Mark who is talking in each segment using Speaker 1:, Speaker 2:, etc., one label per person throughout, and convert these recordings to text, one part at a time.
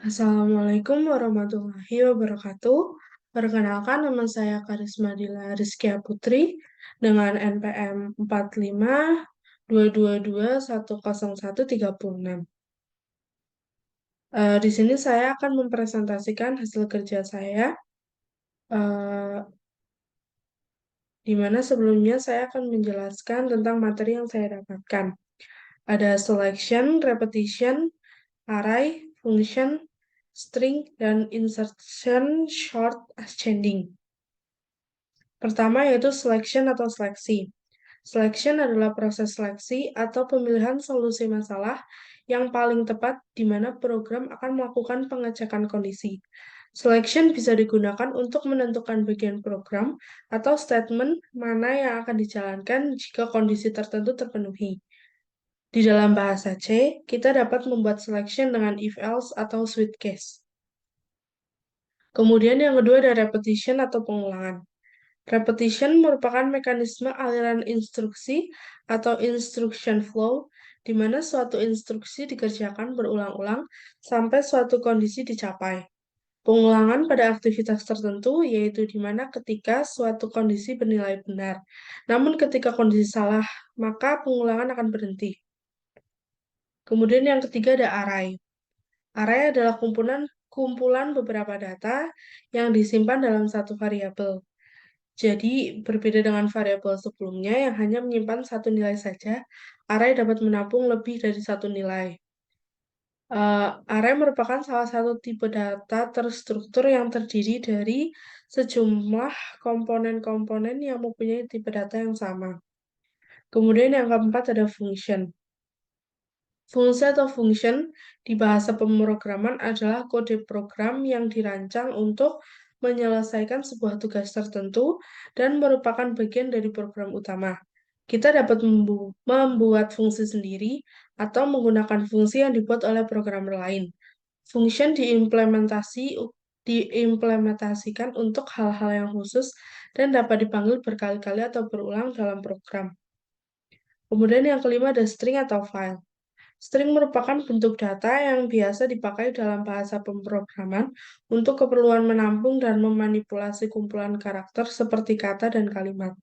Speaker 1: Assalamualaikum warahmatullahi wabarakatuh. Perkenalkan, nama saya Karisma Dila Rizkia Putri dengan NPM 4522210136. Di sini saya akan mempresentasikan hasil kerja saya, eh, di mana sebelumnya saya akan menjelaskan tentang materi yang saya dapatkan. Ada selection, repetition, array, function, string, dan insertion short ascending. Pertama yaitu selection atau seleksi. Selection adalah proses seleksi atau pemilihan solusi masalah yang paling tepat di mana program akan melakukan pengecekan kondisi. Selection bisa digunakan untuk menentukan bagian program atau statement mana yang akan dijalankan jika kondisi tertentu terpenuhi. Di dalam bahasa C, kita dapat membuat selection dengan if-else atau switch case. Kemudian yang kedua ada repetition atau pengulangan. Repetition merupakan mekanisme aliran instruksi atau instruction flow, di mana suatu instruksi dikerjakan berulang-ulang sampai suatu kondisi dicapai. Pengulangan pada aktivitas tertentu yaitu di mana ketika suatu kondisi bernilai benar. Namun ketika kondisi salah, maka pengulangan akan berhenti. Kemudian yang ketiga ada array. Array adalah kumpulan beberapa data yang disimpan dalam satu variabel. Jadi, berbeda dengan variabel sebelumnya yang hanya menyimpan satu nilai saja, array dapat menampung lebih dari satu nilai. Array merupakan salah satu tipe data terstruktur yang terdiri dari sejumlah komponen-komponen yang mempunyai tipe data yang sama. Kemudian yang keempat ada function. Fungsi atau function di bahasa pemrograman adalah kode program yang dirancang untuk menyelesaikan sebuah tugas tertentu dan merupakan bagian dari program utama. Kita dapat membuat fungsi sendiri atau menggunakan fungsi yang dibuat oleh programmer lain. Function diimplementasikan untuk hal-hal yang khusus dan dapat dipanggil berkali-kali atau berulang dalam program. Kemudian yang kelima ada string atau file. String merupakan bentuk data yang biasa dipakai dalam bahasa pemrograman untuk keperluan menampung dan memanipulasi kumpulan karakter seperti kata dan kalimat.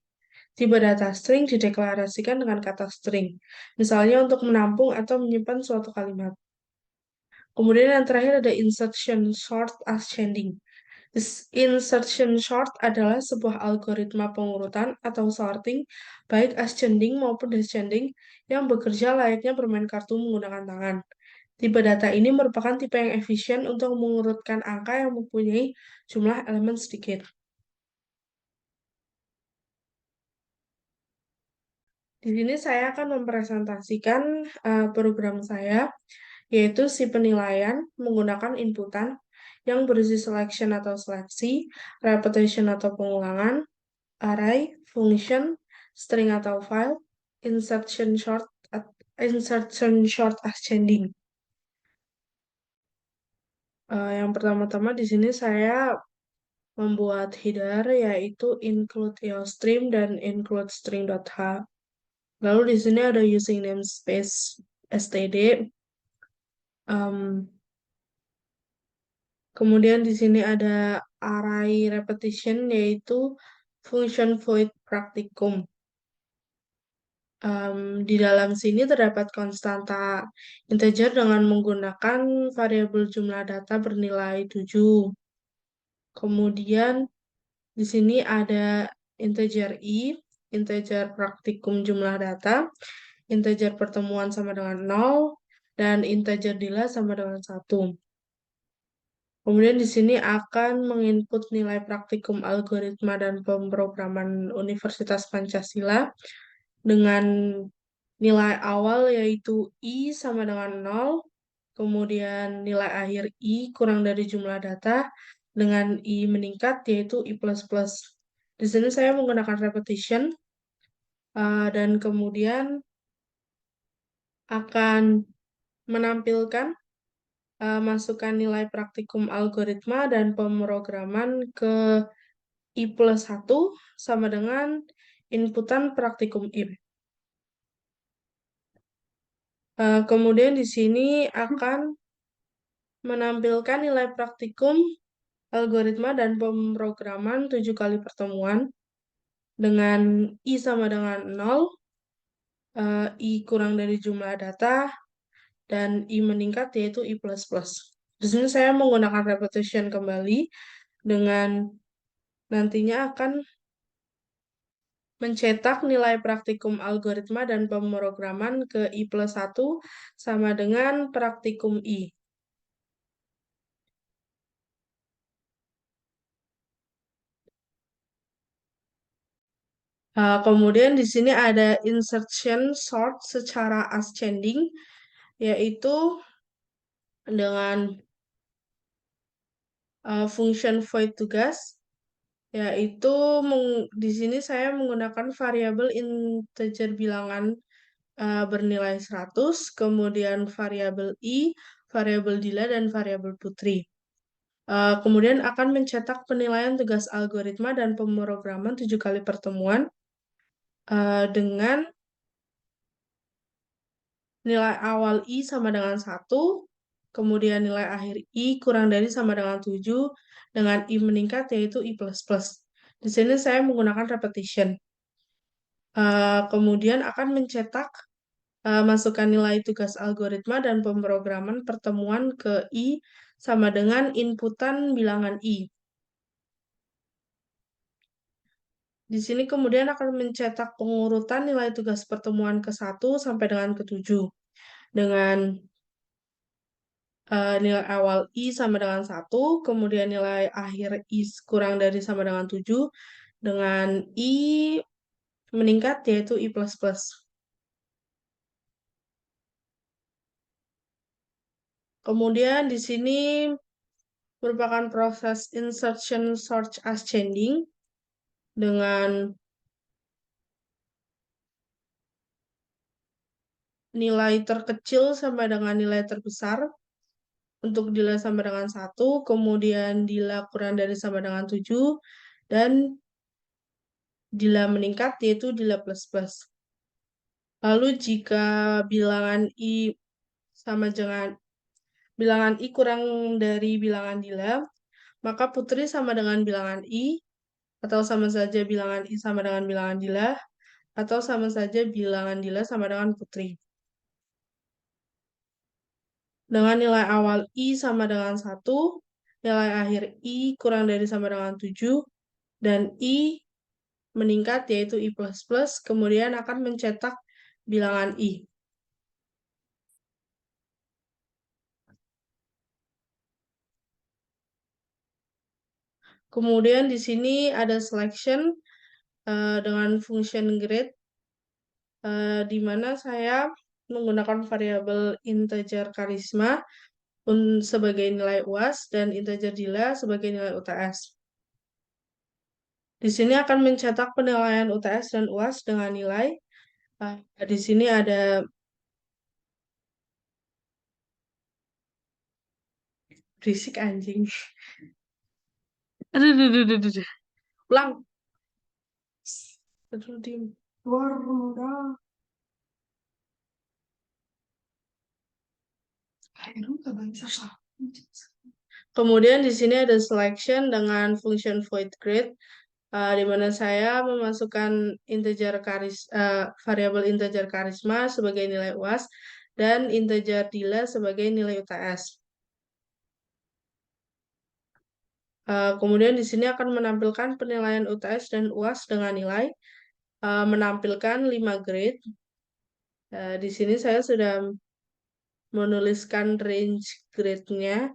Speaker 1: Tipe data string dideklarasikan dengan kata string, misalnya untuk menampung atau menyimpan suatu kalimat. Kemudian yang terakhir ada insertion short ascending. Insertion short adalah sebuah algoritma pengurutan atau sorting, baik ascending maupun descending, yang bekerja layaknya bermain kartu menggunakan tangan. Tipe data ini merupakan tipe yang efisien untuk mengurutkan angka yang mempunyai jumlah elemen sedikit. Di sini saya akan mempresentasikan program saya, yaitu si penilaian menggunakan inputan yang berisi selection atau seleksi, repetition atau pengulangan, array, function, string atau file, insertion short, insertion short ascending. Yang pertama-tama di sini saya membuat header yaitu include iostream dan include string.h. Lalu di sini ada using namespace std. Kemudian di sini ada array repetition yaitu function void practicum. Di dalam sini terdapat konstanta integer dengan menggunakan variabel jumlah data bernilai 7. Kemudian di sini ada integer i, integer praktikum jumlah data, integer pertemuan sama dengan 0, dan integer dila sama dengan 1. Kemudian di sini akan menginput nilai praktikum algoritma dan pemrograman Universitas Pancasila dengan nilai awal yaitu i sama dengan 0, kemudian nilai akhir i kurang dari jumlah data dengan i meningkat yaitu i++. Di sini saya menggunakan repetition dan kemudian akan menampilkan masukan nilai praktikum algoritma dan pemrograman ke i+1 sama dengan inputan praktikum i. Kemudian di sini akan menampilkan nilai praktikum, algoritma, dan pemrograman 7 kali pertemuan dengan I sama dengan 0, I kurang dari jumlah data, dan I meningkat yaitu I++. Di sini saya menggunakan repetition kembali dengan nantinya akan mencetak nilai praktikum algoritma dan pemrograman ke I+1 sama dengan praktikum I. Kemudian di sini ada insertion sort secara ascending, yaitu dengan function void tugas, yaitu di sini saya menggunakan variabel integer bilangan bernilai 100, kemudian variabel I, variabel Dila, dan variabel Putri. Kemudian akan mencetak penilaian tugas algoritma dan pemrograman 7 kali pertemuan dengan nilai awal I sama dengan 1, kemudian nilai akhir I kurang dari sama dengan 7, dengan I meningkat yaitu I++. Di sini saya menggunakan repetition. Kemudian akan mencetak masukkan nilai tugas algoritma dan pemrograman pertemuan ke I sama dengan inputan bilangan I. Di sini kemudian akan mencetak pengurutan nilai tugas pertemuan ke-1 sampai dengan ke-7 dengan nilai awal I sama dengan 1, kemudian nilai akhir I kurang dari sama dengan 7, dengan I meningkat yaitu I++. Kemudian di sini merupakan proses insertion sort ascending dengan nilai terkecil sama dengan nilai terbesar untuk Dila sama dengan 1, kemudian Dila kurang dari sama dengan 7, dan Dila meningkat yaitu Dila plus plus. Lalu jika bilangan I sama dengan bilangan I kurang dari bilangan Dila, maka Putri sama dengan bilangan I, atau sama saja bilangan I sama dengan bilangan Dila, atau sama saja bilangan Dila sama dengan Putri. Dengan nilai awal I sama dengan 1, nilai akhir I kurang dari sama dengan 7, dan I meningkat yaitu I++, kemudian akan mencetak bilangan I. Kemudian di sini ada selection dengan function grade, di mana saya menggunakan variabel integer karisma sebagai nilai UAS dan integer Dila sebagai nilai UTS. Di sini akan mencetak penilaian UTS dan UAS dengan nilai. Di sini ada berisik anjing. Aduh, aduh, aduh, aduh, aduh. Ulang. Aduh, diem. Keluar, udah. Kemudian di sini ada selection dengan function void grade, di mana saya memasukkan variabel integer karisma sebagai nilai UAS dan integer Dila sebagai nilai UTS. Kemudian di sini akan menampilkan penilaian UTS dan UAS dengan nilai, menampilkan 5 grade. Di sini saya sudah menuliskan range grade-nya.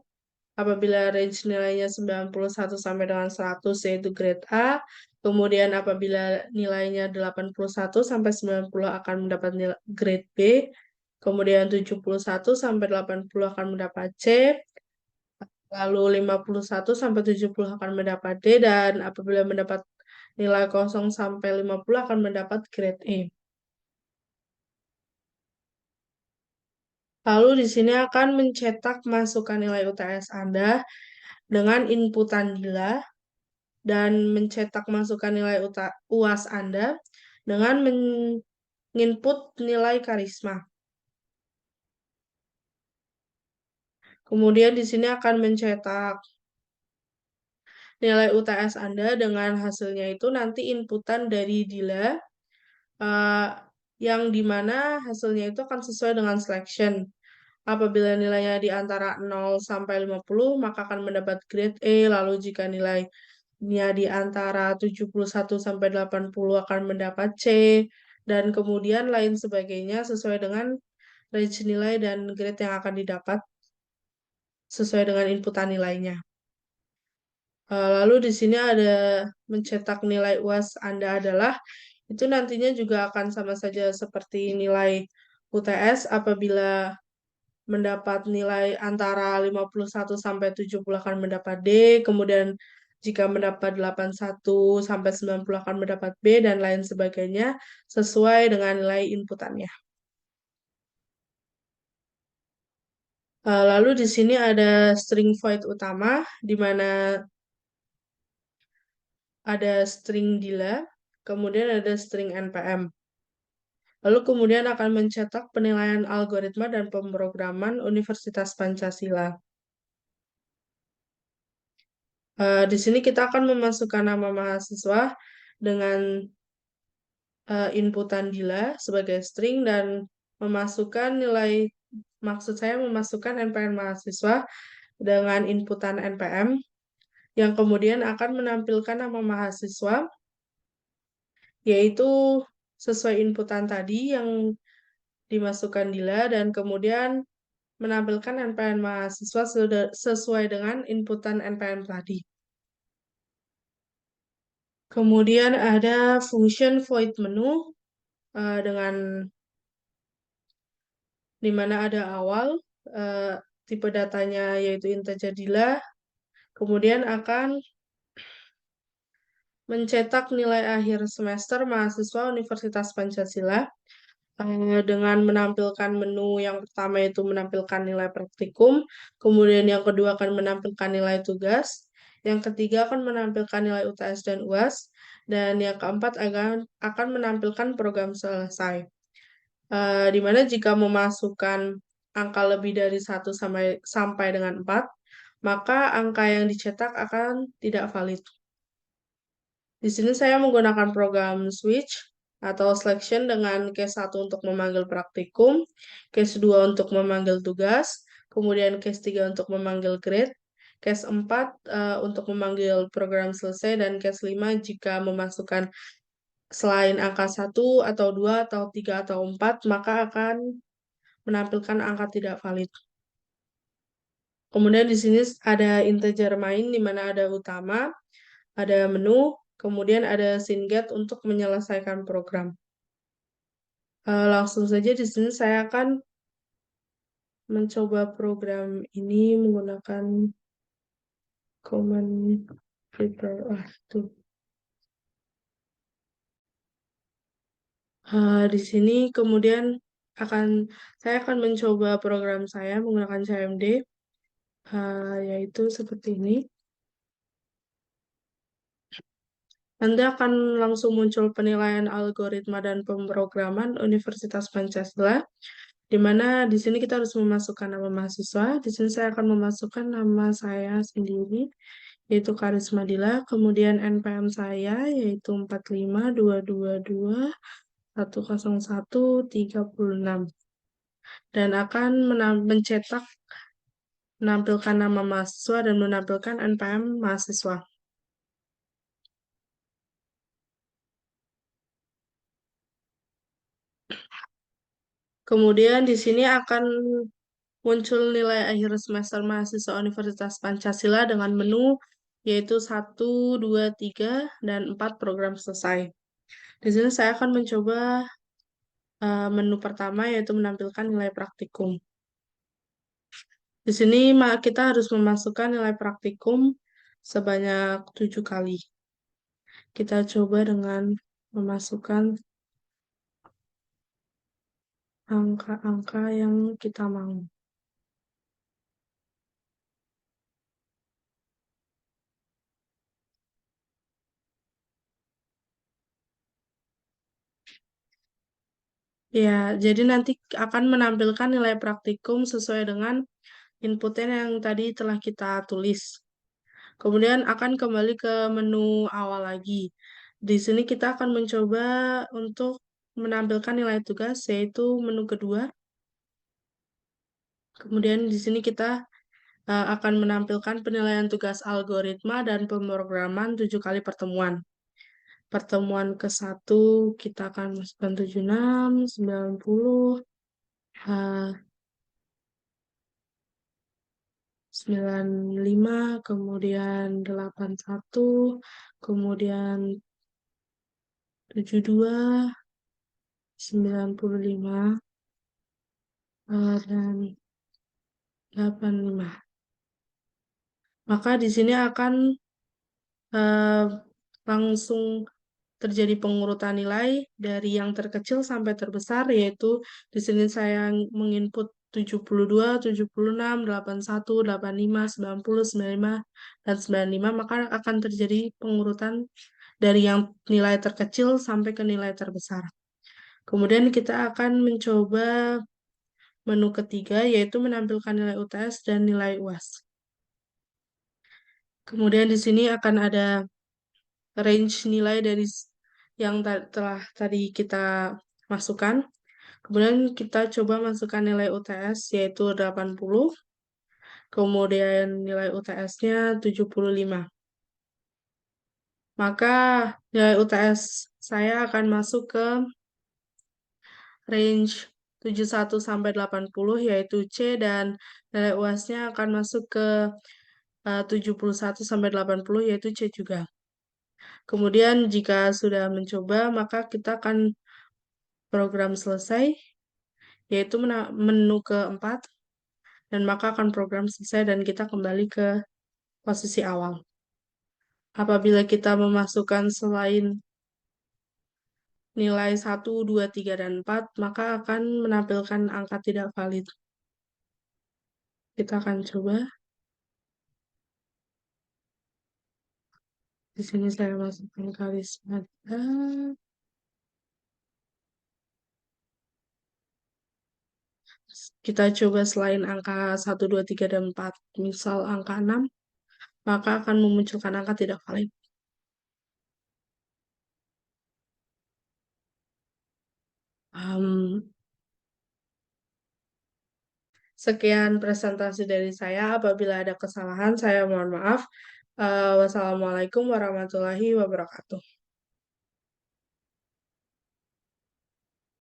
Speaker 1: Apabila range nilainya 91 sampai dengan 100 yaitu grade A, kemudian apabila nilainya 81 sampai 90 akan mendapat nilai grade B, kemudian 71 sampai 80 akan mendapat C, lalu 51 sampai 70 akan mendapat D, dan apabila mendapat nilai 0 sampai 50 akan mendapat grade E. Lalu di sini akan mencetak masukan nilai UTS Anda dengan inputan Dila dan mencetak masukan nilai UAS Anda dengan menginput nilai karisma. Kemudian di sini akan mencetak nilai UTS Anda dengan hasilnya itu nanti inputan dari Dila, eh, yang dimana hasilnya itu akan sesuai dengan selection. Apabila nilainya di antara 0 sampai 50, maka akan mendapat grade E, lalu jika nilainya di antara 71 sampai 80 akan mendapat C, dan kemudian lain sebagainya sesuai dengan range nilai dan grade yang akan didapat sesuai dengan inputan nilainya. Lalu di sini ada mencetak nilai UAS Anda adalah itu nantinya juga akan sama saja seperti nilai UTS apabila mendapat nilai antara 51 sampai 70 akan mendapat D, kemudian jika mendapat 81 sampai 90 akan mendapat B dan lain sebagainya sesuai dengan nilai inputannya. Lalu di sini ada string void utama di mana ada string Dila, kemudian ada string NPM. Lalu kemudian akan mencetak penilaian algoritma dan pemrograman Universitas Pancasila. Di sini kita akan memasukkan nama mahasiswa dengan inputan Dila sebagai string dan memasukkan nilai, maksud saya memasukkan NPM mahasiswa dengan inputan NPM yang kemudian akan menampilkan nama mahasiswa yaitu sesuai inputan tadi yang dimasukkan Dila dan kemudian menampilkan NPM mahasiswa sesuai dengan inputan NPM tadi. Kemudian ada function void menu dengan di mana ada awal, eh, tipe datanya yaitu integer Dila, kemudian akan mencetak nilai akhir semester mahasiswa Universitas Pancasila dengan menampilkan menu yang pertama itu menampilkan nilai praktikum, kemudian yang kedua akan menampilkan nilai tugas, yang ketiga akan menampilkan nilai UTS dan UAS, dan yang keempat akan menampilkan program selesai. Di mana jika memasukkan angka lebih dari 1 sampai dengan 4, maka angka yang dicetak akan tidak valid. Di sini saya menggunakan program switch atau selection dengan case 1 untuk memanggil praktikum, case 2 untuk memanggil tugas, kemudian case 3 untuk memanggil grade, case 4 untuk memanggil program selesai, dan case 5 jika memasukkan selain angka 1 atau 2 atau 3 atau 4, maka akan menampilkan angka tidak valid. Kemudian di sini ada integer main di mana ada utama, ada menu, kemudian ada SYNGAT untuk menyelesaikan program. Langsung saja di sini saya akan mencoba program ini menggunakan command prepare. Tuh. Di sini kemudian saya akan mencoba program saya menggunakan CMD, yaitu seperti ini. Nanti akan langsung muncul penilaian algoritma dan pemrograman Universitas Pancasila, di mana di sini kita harus memasukkan nama mahasiswa. Di sini saya akan memasukkan nama saya sendiri, yaitu Karisma Dila, kemudian NPM saya, yaitu 45222101336, dan akan menampilkan nama mahasiswa dan menampilkan NPM mahasiswa. Kemudian di sini akan muncul nilai akhir semester mahasiswa Universitas Pancasila dengan menu yaitu 1, 2, 3, dan 4 program selesai. Di sini saya akan mencoba menu pertama yaitu menampilkan nilai praktikum. Di sini kita harus memasukkan nilai praktikum sebanyak 7 kali. Kita coba dengan memasukkan angka-angka yang kita mau. Ya, jadi nanti akan menampilkan nilai praktikum sesuai dengan inputnya yang tadi telah kita tulis. Kemudian akan kembali ke menu awal lagi. Di sini kita akan mencoba untuk menampilkan nilai tugas, yaitu menu kedua. Kemudian di sini kita akan menampilkan penilaian tugas algoritma dan pemrograman 7 kali pertemuan. Pertemuan ke-1 kita akan masukkan 76, 90, 95, kemudian 81, kemudian 72, 95, dan 85. Maka di sini akan eh, langsung terjadi pengurutan nilai dari yang terkecil sampai terbesar, yaitu di sini saya menginput 72, 76, 81, 85, 90, 95, dan 95, maka akan terjadi pengurutan dari yang nilai terkecil sampai ke nilai terbesar. Kemudian kita akan mencoba menu ketiga, yaitu menampilkan nilai UTS dan nilai UAS. Kemudian di sini akan ada range nilai dari yang telah tadi kita masukkan. Kemudian kita coba masukkan nilai UTS yaitu 80, kemudian nilai UTS-nya 75. Maka nilai UTS saya akan masuk ke range 71 sampai 80 yaitu C, dan nilai UAS-nya akan masuk ke 71 sampai 80 yaitu C juga. Kemudian jika sudah mencoba, maka kita akan program selesai, yaitu menu keempat, dan maka akan program selesai dan kita kembali ke posisi awal. Apabila kita memasukkan selain nilai 1, 2, 3, dan 4, maka akan menampilkan angka tidak valid. Kita akan coba. Di sini saya masukkan karisma. Kita coba selain angka 1, 2, 3, dan 4, misal angka 6, maka akan memunculkan angka tidak valid. Sekian presentasi dari saya. Apabila ada kesalahan, saya mohon maaf. Wassalamualaikum warahmatullahi wabarakatuh.